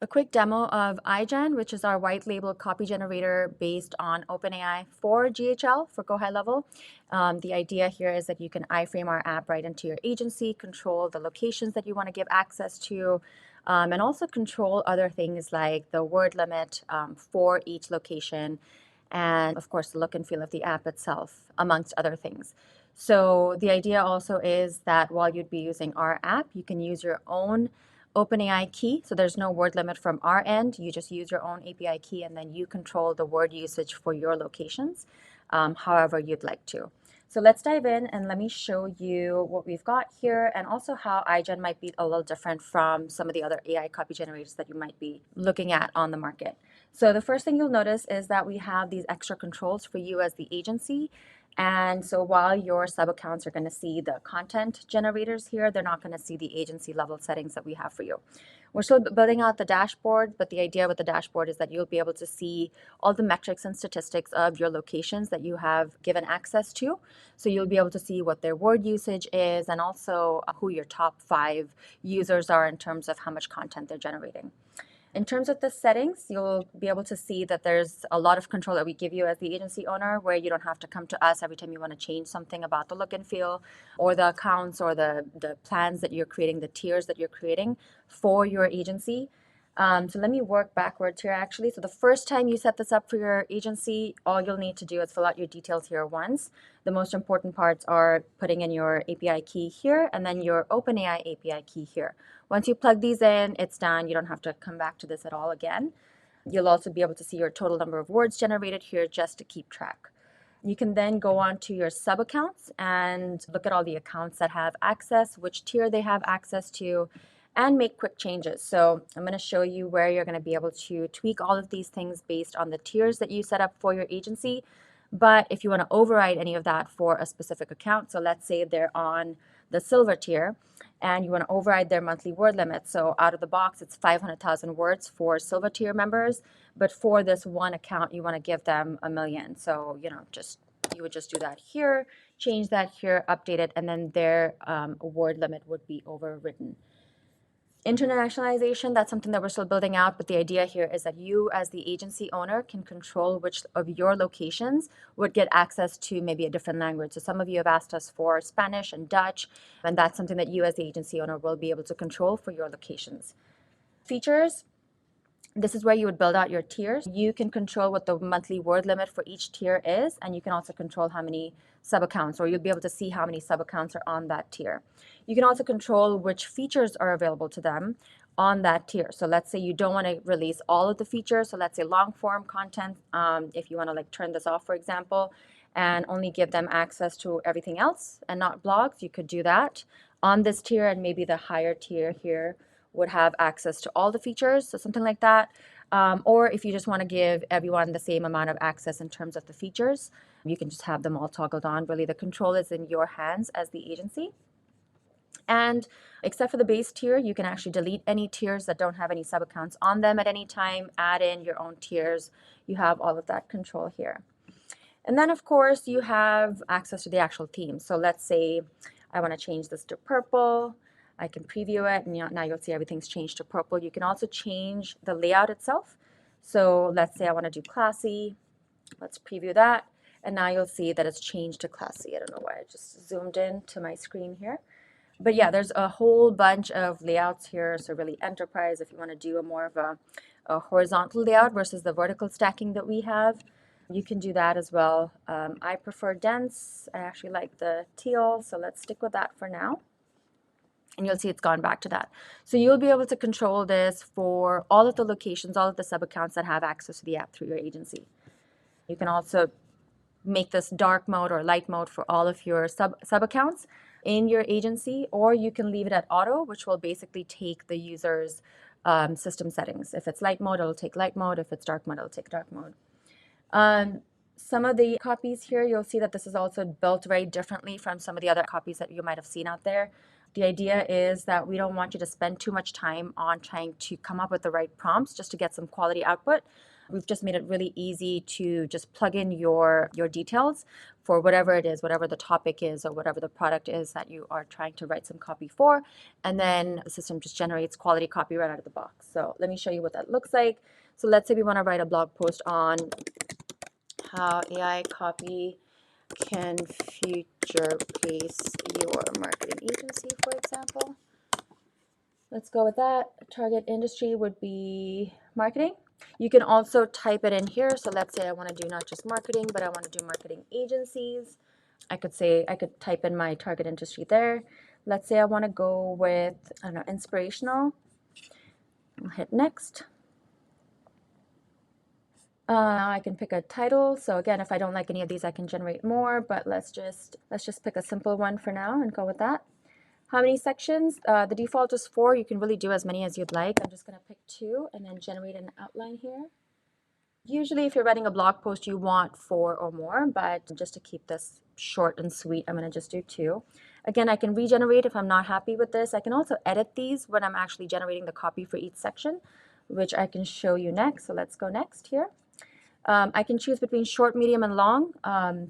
A quick demo of AiGen, which is our white label copy generator based on OpenAI for GHL, for Go High Level. The idea here is that you can iframe our app right into your agency, control the locations that you want to give access to, and also control other things like the word limit for each location, and of course the look and feel of the app itself, amongst other things. So the idea also is that while you'd be using our app, you can use your own OpenAI key. So there's no word limit from our end. You just use your own API key and then you control the word usage for your locations however you'd like to. So let's dive in and let me show you what we've got here and also how AiGen might be a little different from some of the other AI copy generators that you might be looking at on the market. So the first thing you'll notice is that we have these extra controls for you as the agency. And so while your sub accounts are going to see the content generators here, they're not going to see the agency level settings that we have for you. We're still building out the dashboard, but the idea with the dashboard is that you'll be able to see all the metrics and statistics of your locations that you have given access to. So you'll be able to see what their word usage is and also who your top 5 users are in terms of how much content they're generating. In terms of the settings, you'll be able to see that there's a lot of control that we give you as the agency owner, where you don't have to come to us every time you want to change something about the look and feel or the accounts or the plans that you're creating, the tiers that you're creating for your agency. So let me work backwards here actually. So the first time you set this up for your agency, all you'll need to do is fill out your details here once. The most important parts are putting in your API key here and then your OpenAI API key here. Once you plug these in, it's done. You don't have to come back to this at all again. You'll also be able to see your total number of words generated here just to keep track. You can then go on to your sub accounts and look at all the accounts that have access, which tier they have access to, and make quick changes. So I'm going to show you where you're going to be able to tweak all of these things based on the tiers that you set up for your agency. But if you want to override any of that for a specific account, so let's say they're on the silver tier and you want to override their monthly word limit. So out of the box, it's 500,000 words for silver tier members. But for this one account, you want to give them 1,000,000. So, you would just do that here, change that here, update it, and then their word limit would be overridden. Internationalization, that's something that we're still building out, but the idea here is that you as the agency owner can control which of your locations would get access to maybe a different language. So some of you have asked us for Spanish and Dutch, and that's something that you as the agency owner will be able to control for your locations. Features, this is where you would build out your tiers. You can control what the monthly word limit for each tier is, and you can also control how many sub accounts, or you'll be able to see how many sub accounts are on that tier. You can also control which features are available to them on that tier. So let's say you don't want to release all of the features. So let's say long form content, if you want to like turn this off, for example, and only give them access to everything else and not blogs, you could do that on this tier, and maybe the higher tier here would have access to all the features, so something like that. Or if you just want to give everyone the same amount of access in terms of the features, you can just have them all toggled on. Really, the control is in your hands as the agency. And except for the base tier, you can actually delete any tiers that don't have any sub accounts on them at any time, add in your own tiers. You have all of that control here. And then, of course, you have access to the actual theme. So let's say I want to change this to purple. I can preview it, and now you'll see everything's changed to purple. You can also change the layout itself. So let's say I want to do classy. Let's preview that. And now you'll see that it's changed to classy. I don't know why I just zoomed in to my screen here. But yeah, there's a whole bunch of layouts here. So really enterprise, if you want to do a more of a horizontal layout versus the vertical stacking that we have, you can do that as well. I prefer dense. I actually like the teal, so let's stick with that for now. And you'll see it's gone back to that. So you'll be able to control this for all of the locations, all of the sub accounts that have access to the app through your agency. You can also make this dark mode or light mode for all of your sub accounts in your agency, or you can leave it at auto, which will basically take the user's system settings. If it's light mode, it'll take light mode. If it's dark mode, it'll take dark mode. Some of the copies here, you'll see that this is also built very differently from some of the other copies that you might have seen out there. The idea is that we don't want you to spend too much time on trying to come up with the right prompts just to get some quality output. We've just made it really easy to just plug in your details for whatever it is, whatever the topic is, or whatever the product is that you are trying to write some copy for. And then the system just generates quality copy right out of the box. So let me show you what that looks like. So let's say we want to write a blog post on how AI copy can future-pace your marketing agency, for example. Let's go with that. Target industry would be marketing. You can also type it in here. So let's say I want to do not just marketing, but I want to do marketing agencies. I could type in my target industry there. Let's say I want to go with, I don't know, inspirational. I'll hit next. Now I can pick a title. So again, if I don't like any of these, I can generate more, but let's just pick a simple one for now and go with that. How many sections? The default is 4. You can really do as many as you'd like. I'm just going to pick 2 and then generate an outline here. Usually if you're writing a blog post, you want 4 or more, but just to keep this short and sweet, I'm going to just do 2. Again, I can regenerate if I'm not happy with this. I can also edit these when I'm actually generating the copy for each section, which I can show you next. So let's go next here. I can choose between short, medium, and long.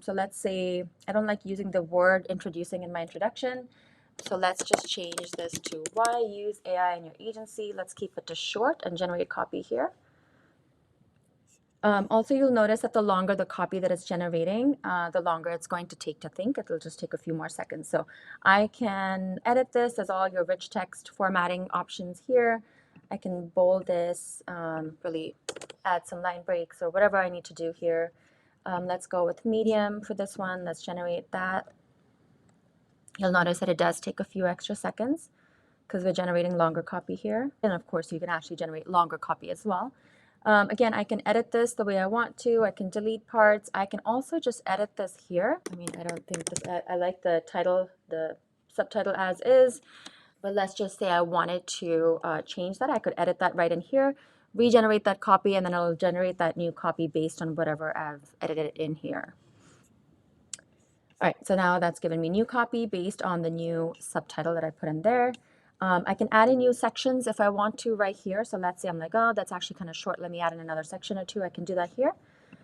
So let's say I don't like using the word introducing in my introduction. So let's just change this to why use AI in your agency. Let's keep it to short and generate copy here. Also, you'll notice that the longer the copy that it's generating, the longer it's going to take to think. It'll just take a few more seconds. So I can edit this as all your rich text formatting options here. I can bold this, really add some line breaks or whatever I need to do here. Let's go with medium for this one. Let's generate that. You'll notice that it does take a few extra seconds because we're generating longer copy here. And of course, you can actually generate longer copy as well. Again, I can edit this the way I want to. I can delete parts. I can also just edit this here. I mean, I don't think this, I like the title, the subtitle as is, but let's just say I wanted to change that. I could edit that right in here, regenerate that copy, and then it'll generate that new copy based on whatever I've edited in here. All right, so now that's given me new copy based on the new subtitle that I put in there. I can add in new sections if I want to right here. So let's say I'm like, oh, that's actually kind of short. Let me add in another section or two. I can do that here.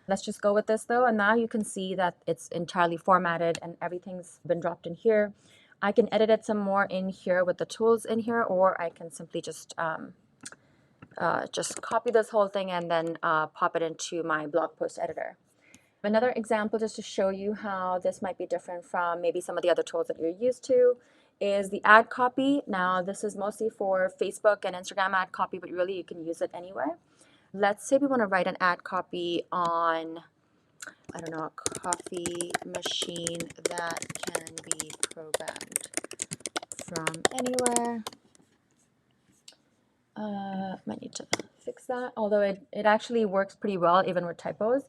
Let's just go with this though. And now you can see that it's entirely formatted and everything's been dropped in here. I can edit it some more in here with the tools in here, or I can simply just copy this whole thing and then pop it into my blog post editor. Another example just to show you how this might be different from maybe some of the other tools that you're used to is the ad copy. Now this is mostly for Facebook and Instagram ad copy, but really you can use it anywhere. Let's say we want to write an ad copy on, I don't know, a coffee machine that can be programmed from anywhere. Might need to fix that, although it actually works pretty well even with typos.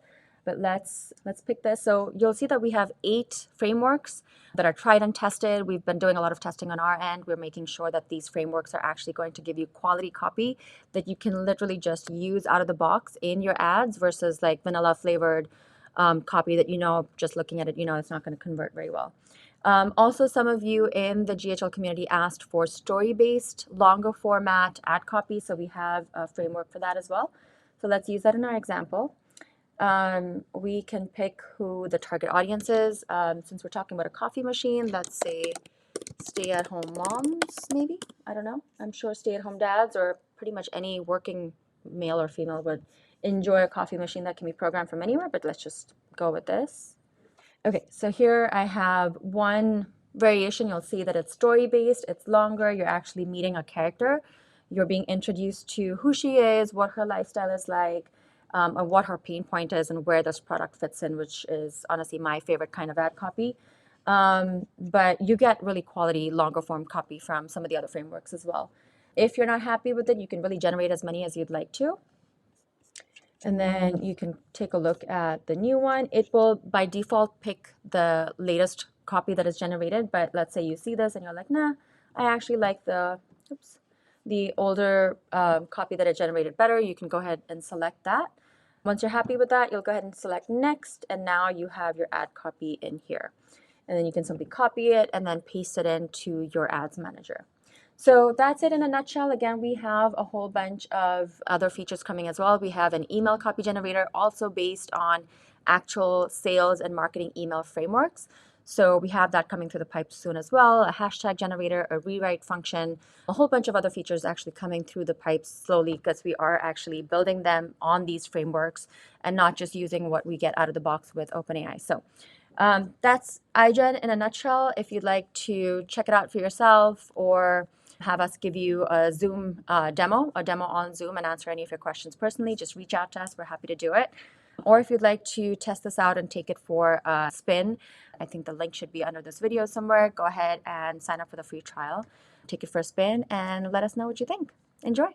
But let's pick this. So you'll see that we have 8 frameworks that are tried and tested. We've been doing a lot of testing on our end. We're making sure that these frameworks are actually going to give you quality copy that you can literally just use out of the box in your ads versus like vanilla flavored copy that just looking at it, it's not going to convert very well. Also, some of you in the GHL community asked for story-based, longer format ad copy, so we have a framework for that as well. So let's use that in our example. We can pick who the target audience is. Since we're talking about a coffee machine, let's say stay-at-home moms, maybe? I don't know. I'm sure stay-at-home dads or pretty much any working male or female would enjoy a coffee machine that can be programmed from anywhere, but let's just go with this. Okay, so here I have one variation. You'll see that it's story-based, it's longer, you're actually meeting a character. You're being introduced to who she is, what her lifestyle is like, or what her pain point is and where this product fits in, which is honestly my favorite kind of ad copy. But you get really quality, longer form copy from some of the other frameworks as well. If you're not happy with it, you can really generate as many as you'd like to. And then you can take a look at the new one. It will, by default, pick the latest copy that is generated. But let's say you see this and you're like, nah, I actually like the older copy that it generated better. You can go ahead and select that. Once you're happy with that, you'll go ahead and select next. And now you have your ad copy in here. and then you can simply copy it and then paste it into your ads manager. So that's it in a nutshell. Again, we have a whole bunch of other features coming as well. We have an email copy generator also based on actual sales and marketing email frameworks. So we have that coming through the pipe soon as well, a hashtag generator, a rewrite function, a whole bunch of other features actually coming through the pipes slowly because we are actually building them on these frameworks and not just using what we get out of the box with OpenAI. So that's AiGen in a nutshell. If you'd like to check it out for yourself or have us give you a Zoom demo on Zoom and answer any of your questions personally, just reach out to us. We're happy to do it. Or if you'd like to test this out and take it for a spin, I think the link should be under this video somewhere. Go ahead and sign up for the free trial. Take it for a spin and let us know what you think. Enjoy.